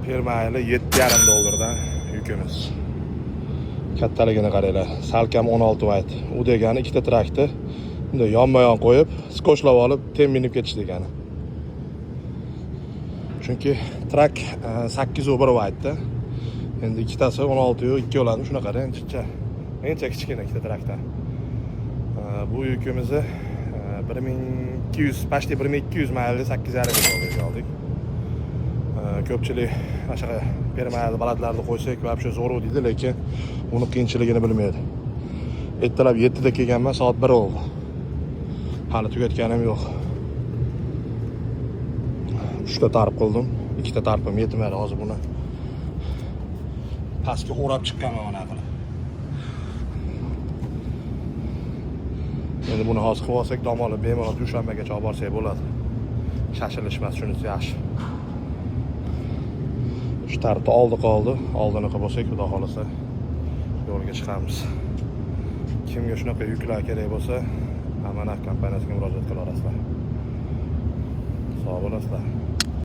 Permayli 7,5 dollardan yukimiz. Kattaligini qaranglar. Salkam 16 vayt. U degani ikkita trakni bunday yonma-yon qo'yib, skoshlab olib, tem minib ketish degani. Chunki trak 8.1 vaytda. Endi ikkitasi 16.2 bo'ladi, shunaqa ancha kichkina ikkita trakda. Bu yukimizni 1200, pashti 1200 maylli 8,5 dollarga oldik. Ko'pchilik o'sha permayli balandlarni qo'ysak, вообще zo'r deydi, lekin uni qiyinchiligini bilmaydi. Ertalab 7 da kelganman, soat 1 bo'ldi. Hali tugatganim yo'q. 3 ta tarp qildim. 2 ta tarpim yetmadi hozir buni. Pastga o'rab chiqqanman mana qilib. Endi buni hozir qilib olsak, dam olib bemalol Dushanbagacha olib borsak bo'ladi. Shashilishmas, shunisi yaxshi. Shu tarafda qoldi. Oldini qilib olsak, xudo xolasa yo'lga chiqamiz. Kimga shunaqa yuklar kerak bo'lsa, Amanat kompaniyasiga murojaat qilaverasizlar. Sog' bo'lasizlar.